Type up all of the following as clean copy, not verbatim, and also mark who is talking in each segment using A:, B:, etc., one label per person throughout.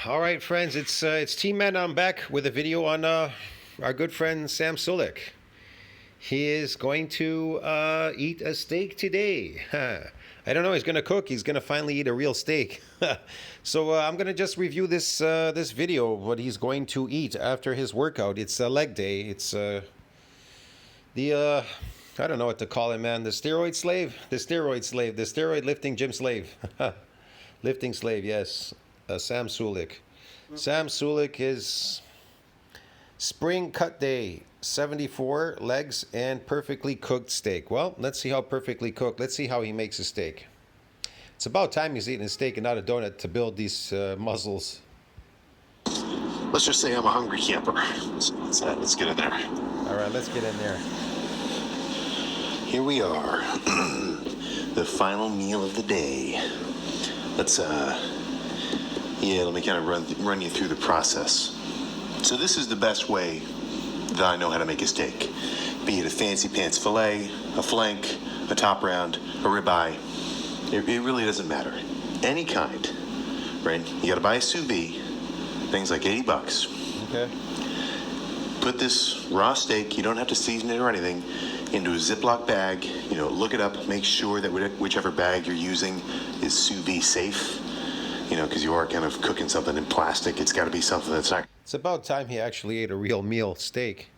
A: All right, friends, it's Team Man. I'm back with a video on our good friend Sam Sulek. He is going to eat a steak today. I don't know. He's gonna cook. He's gonna finally eat a real steak. So I'm gonna just review this video. What he's going to eat after his workout. It's a leg day. It's the I don't know what to call it, man. The steroid slave, the steroid lifting gym slave, lifting slave. Yes. Sam Sulek. Sam Sulek is spring cut day, 74 legs and perfectly cooked steak. Well, let's see how perfectly cooked. Let's see how he makes a steak. It's about time he's eating a steak and not a donut to build these muscles.
B: Let's just say I'm a hungry camper. Let's get in there.
A: All right, let's get in there.
B: Here we are. The final meal of the day. Let me kind of run you through the process. So this is the best way that I know how to make a steak. Be it a fancy pants fillet, a flank, a top round, a ribeye. It really doesn't matter. Any kind, right? You gotta buy a sous-vide, things like $80.
A: Okay.
B: Put this raw steak, you don't have to season it or anything, into a Ziploc bag. Look it up, make sure that whichever bag you're using is sous-vide safe. Because you are kind of cooking something in plastic. It's got to be something that's not.
A: It's about time he actually ate a real meal steak.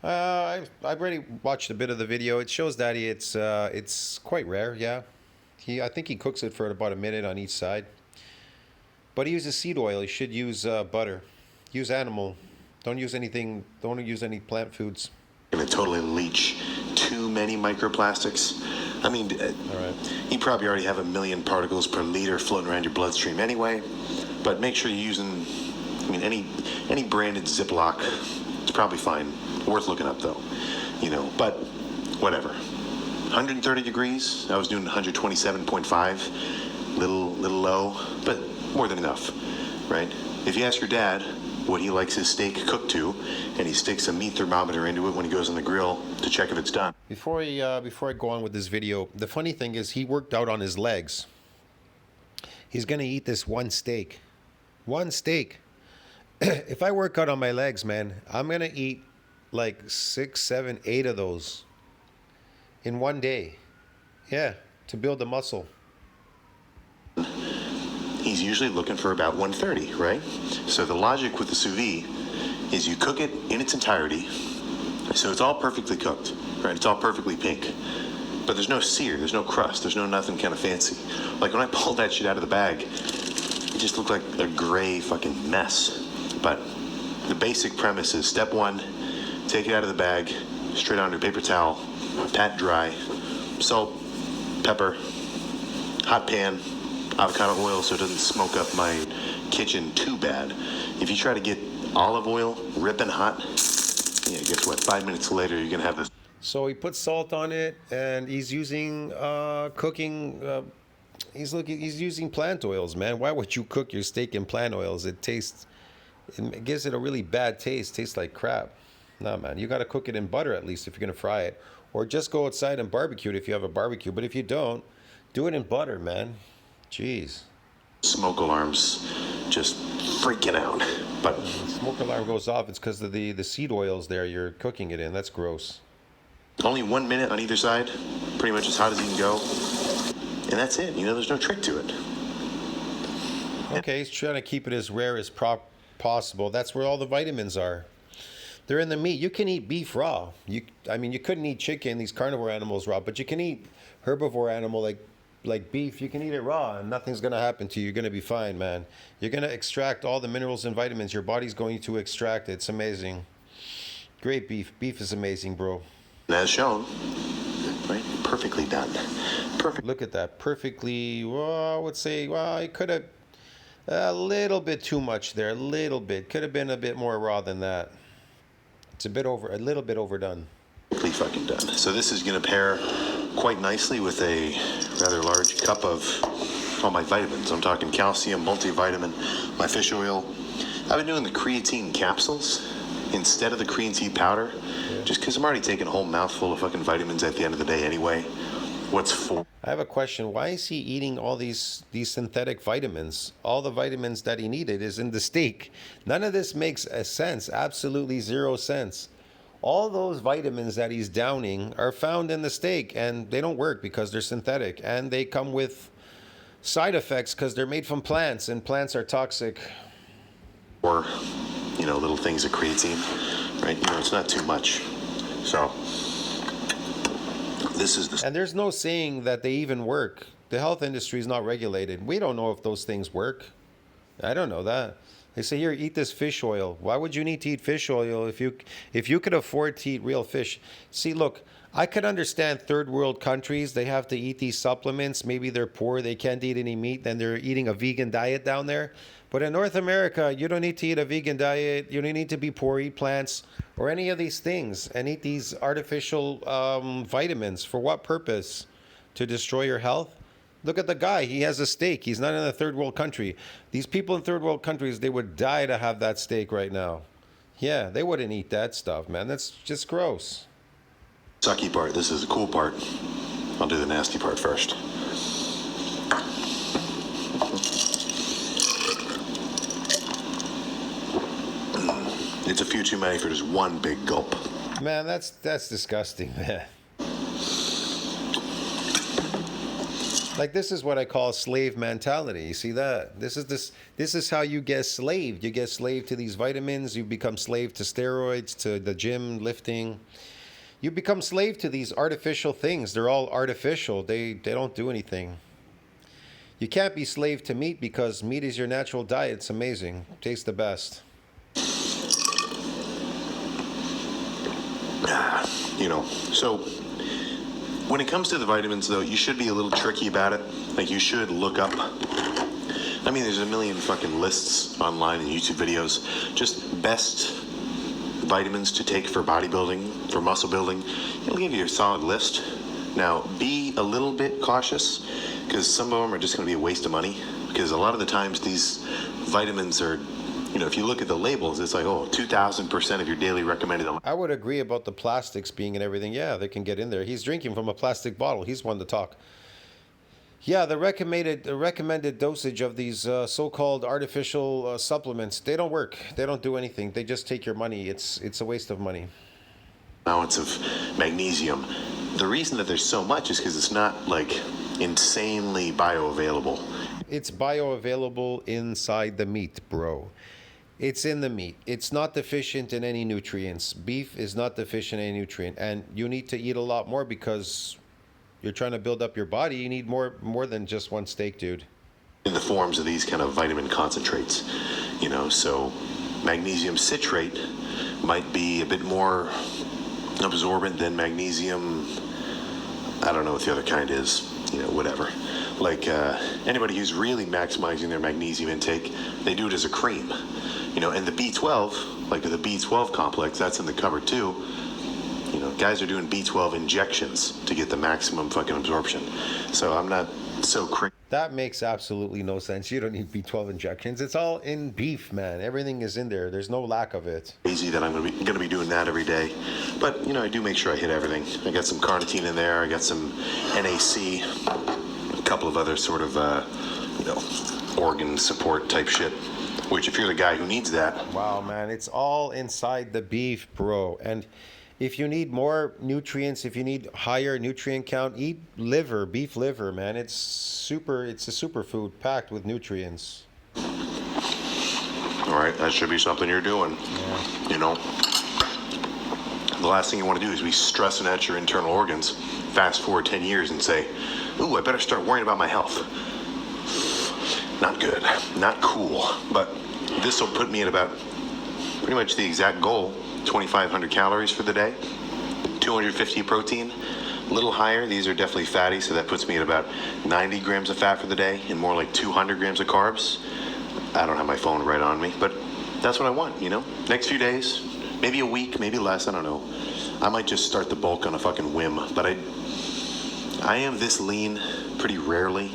A: I've already watched a bit of the video. It shows that it's quite rare. Yeah, I think he cooks it for about a minute on each side. But he uses seed oil. He should use butter. Use animal. Don't use anything. Don't use any plant foods.
B: Going to totally leach too many microplastics. I mean,
A: all right.
B: You probably already have 1 million particles per liter floating around your bloodstream anyway. But make sure you're using, any branded Ziploc. It's probably fine. Worth looking up though. But whatever. 130 degrees. I was doing 127.5. Little low, but more than enough, right? If you ask your dad what he likes his steak cooked to, and he sticks a meat thermometer into it when he goes on the grill to check if it's done.
A: Before I go on with this video, the funny thing is he worked out on his legs. He's gonna eat this one steak. One steak. If I work out on my legs, man, I'm gonna eat like 6, 7, 8 of those in one day. Yeah, to build the muscle.
B: He's usually looking for about 130, right? So the logic with the sous vide is you cook it in its entirety, so it's all perfectly cooked, right? It's all perfectly pink. But there's no sear, there's no crust, there's no nothing kind of fancy. Like when I pulled that shit out of the bag, it just looked like a gray fucking mess. But the basic premise is step 1, take it out of the bag, straight onto a paper towel, pat dry, salt, pepper, hot pan, avocado oil so it doesn't smoke up my kitchen too bad. If you try to get olive oil ripping hot, guess what? 5 minutes later, you're gonna have this.
A: So he puts salt on it, and he's using He's using plant oils, man. Why would you cook your steak in plant oils? It gives it a really bad taste. Tastes like crap. No, man. You got to cook it in butter at least if you're gonna fry it, or just go outside and barbecue it if you have a barbecue. But if you don't, do it in butter, man. Jeez.
B: Smoke alarms just freaking out. But
A: the smoke alarm goes off. It's because of the seed oils there you're cooking it in. That's gross.
B: Only 1 minute on either side, pretty much as hot as you can go. And that's it. There's no trick to it.
A: Okay, he's trying to keep it as rare as possible. That's where all the vitamins are. They're in the meat. You can eat beef raw. You couldn't eat chicken, these carnivore animals raw, but you can eat herbivore animal like beef. You can eat it raw and nothing's going to happen to you. You're going to be fine, man. You're going to extract all the minerals and vitamins. Your body's going to extract it. It's amazing. Great beef. Beef is amazing, bro.
B: As shown, right? Perfectly done. Perfect.
A: Look at that. Perfectly, well, I would say, well, it could have a little bit too much there. A little bit. Could have been a bit more raw than that. It's a little bit overdone.
B: Perfectly fucking done. So this is going to pair quite nicely with a rather large cup of all my vitamins. I'm talking calcium, multivitamin, my fish oil. I've been doing the creatine capsules instead of the creatine powder, just because I'm already taking a whole mouthful of fucking vitamins at the end of the day anyway. what's for.
A: I have a question. Why is he eating all these synthetic vitamins? All the vitamins that he needed is in the steak. None of this makes a sense. Absolutely zero sense. All those vitamins that he's downing are found in the steak, and they don't work because they're synthetic, and they come with side effects because they're made from plants, and plants are toxic.
B: Or, little things of creatine, right? It's not too much. So, this is the.
A: And there's no saying that they even work. The health industry is not regulated. We don't know if those things work. I don't know that. They say, here, eat this fish oil. Why would you need to eat fish oil if you could afford to eat real fish? See, look, I could understand third world countries. They have to eat these supplements. Maybe they're poor. They can't eat any meat. Then they're eating a vegan diet down there. But in North America, you don't need to eat a vegan diet. You don't need to be poor, eat plants, or any of these things, and eat these artificial vitamins. For what purpose? To destroy your health? Look at the guy. He has a steak. He's not in a third world country. These people in third world countries, they would die to have that steak right now. Yeah, they wouldn't eat that stuff, man. That's just gross.
B: Sucky part. This is the cool part. I'll do the nasty part first. It's a few too many for just one big gulp.
A: Man, that's disgusting, man. Like, this is what I call slave mentality. You see that? This is how you get slaved. You get slaved to these vitamins. You become slave to steroids, to the gym, lifting. You become slave to these artificial things. They're all artificial. They don't do anything. You can't be slave to meat because meat is your natural diet. It's amazing. Tastes the best.
B: So when it comes to the vitamins, though, you should be a little tricky about it. Like, you should look up. I mean, there's a million fucking lists online and YouTube videos. Just best vitamins to take for bodybuilding, for muscle building. It'll give you a solid list. Now, be a little bit cautious, because some of them are just going to be a waste of money. Because a lot of the times these vitamins are, if you look at the labels, it's like, 2,000% of your daily recommended.
A: I would agree about the plastics being and everything. Yeah, they can get in there. He's drinking from a plastic bottle. He's one to talk. Yeah, the recommended dosage of these so-called artificial supplements, they don't work. They don't do anything. They just take your money. It's a waste of money.
B: Amounts of magnesium. The reason that there's so much is because it's not like insanely bioavailable.
A: It's bioavailable inside the meat, bro. It's in the meat. It's not deficient in any nutrients. Beef is not deficient in any nutrient. And you need to eat a lot more because you're trying to build up your body. You need more than just one steak, dude.
B: In the forms of these kind of vitamin concentrates, so magnesium citrate might be a bit more absorbent than magnesium. I don't know what the other kind is, whatever. Like anybody who's really maximizing their magnesium intake, they do it as a cream. And the B12, like the B12 complex, that's in the cupboard too. Guys are doing B12 injections to get the maximum fucking absorption. So I'm not so crazy.
A: That makes absolutely no sense. You don't need B12 injections. It's all in beef, man. Everything is in there. There's no lack of it.
B: Crazy that I'm gonna be doing that every day. But I do make sure I hit everything. I got some carnitine in there. I got some NAC, a couple of other sort of organ support type shit. Which, if you're the guy who needs that.
A: Wow, man, it's all inside the beef, bro. And if you need more nutrients, if you need higher nutrient count, eat liver, beef liver, man. It's a superfood packed with nutrients.
B: All right, that should be something you're doing. Yeah. The last thing you want to do is be stressing at your internal organs, fast forward 10 years and say, ooh, I better start worrying about my health. Not good, not cool, but this will put me at about pretty much the exact goal, 2,500 calories for the day, 250 protein, a little higher. These are definitely fatty, so that puts me at about 90 grams of fat for the day and more like 200 grams of carbs. I don't have my phone right on me, but that's what I want, Next few days, maybe a week, maybe less, I don't know. I might just start the bulk on a fucking whim, but I am this lean pretty rarely,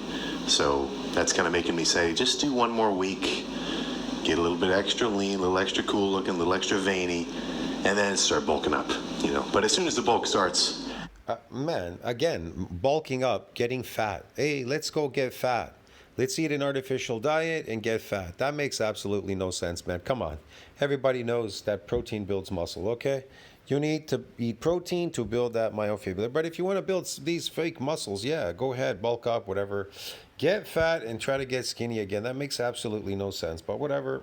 B: so that's kind of making me say, just do one more week, get a little bit extra lean, a little extra cool looking, a little extra veiny, and then start bulking up, But as soon as the bulk starts,
A: Man, again, bulking up, getting fat. Hey, let's go get fat. Let's eat an artificial diet and get fat. That makes absolutely no sense, man. Come on. Everybody knows that protein builds muscle, okay? You need to eat protein to build that myofibula. But if you want to build these fake muscles, yeah, go ahead, bulk up, whatever. Get fat and try to get skinny again. That makes absolutely no sense, but whatever.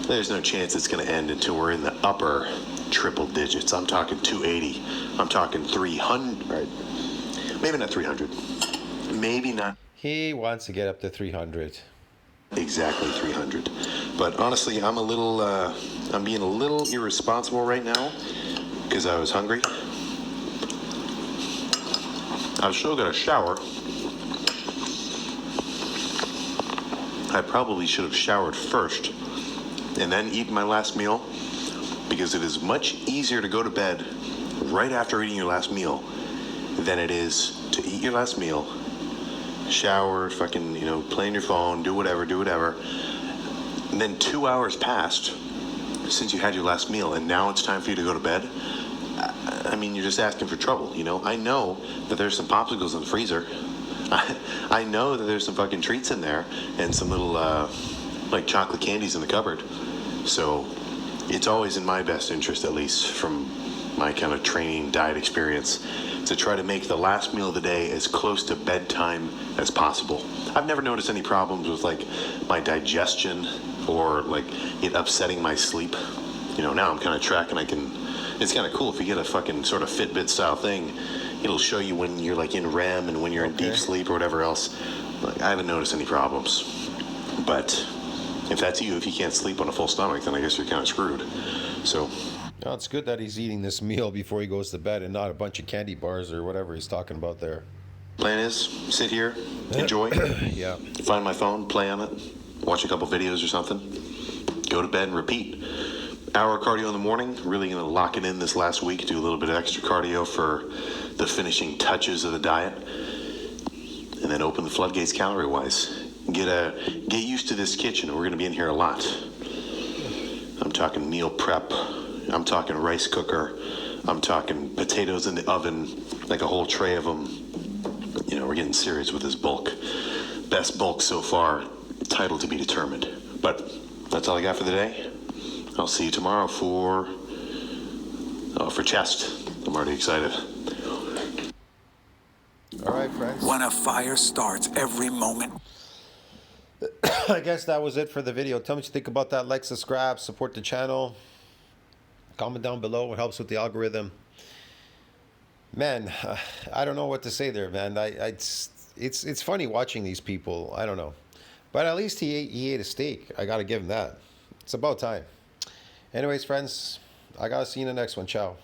B: There's no chance it's going to end until we're in the upper triple digits. I'm talking 280. I'm talking 300. Right. Maybe not 300. Maybe not
A: He wants to get up to 300.
B: exactly 300. But honestly, I'm being a little irresponsible right now because I was hungry. I was still going to shower. I probably should have showered first and then eat my last meal, because it is much easier to go to bed right after eating your last meal than it is to eat your last meal, shower, fucking, play on your phone, do whatever, and then 2 hours passed since you had your last meal, and now it's time for you to go to bed. I mean, you're just asking for trouble, I know that there's some popsicles in the freezer. I know that there's some fucking treats in there and some little, like chocolate candies in the cupboard. So it's always in my best interest, at least from my kind of training diet experience, to try to make the last meal of the day as close to bedtime as possible. I've never noticed any problems with like my digestion or like it upsetting my sleep. Now I'm kind of tracking. It's kind of cool if you get a fucking sort of Fitbit style thing. It'll show you when you're like in REM and when you're in deep sleep or whatever else. Like, I haven't noticed any problems. But if that's you, if you can't sleep on a full stomach, then I guess you're kind of screwed. So,
A: No, it's good that he's eating this meal before he goes to bed and not a bunch of candy bars or whatever he's talking about there.
B: plan is sit here, enjoy,
A: Yeah.
B: find my phone, play on it, watch a couple videos or something, go to bed and repeat. Hour cardio in the morning, really going to lock it in this last week, do a little bit of extra cardio for the finishing touches of the diet, and then open the floodgates calorie-wise. Get used to this kitchen. We're going to be in here a lot. I'm talking meal prep. I'm talking rice cooker. I'm talking potatoes in the oven, like a whole tray of them. We're getting serious with this bulk. Best bulk so far, title to be determined. But that's all I got for the day. I'll see you tomorrow for chest. I'm already excited.
A: All right, friends.
C: When a fire starts, every moment.
A: I guess that was it for the video. Tell me what you think about that. Like, subscribe, support the channel. Comment down below. It helps with the algorithm. Man, I don't know what to say there, man. It's funny watching these people. I don't know. But at least he ate a steak. I got to give him that. It's about time. Anyways, friends, I got to see you in the next one. Ciao.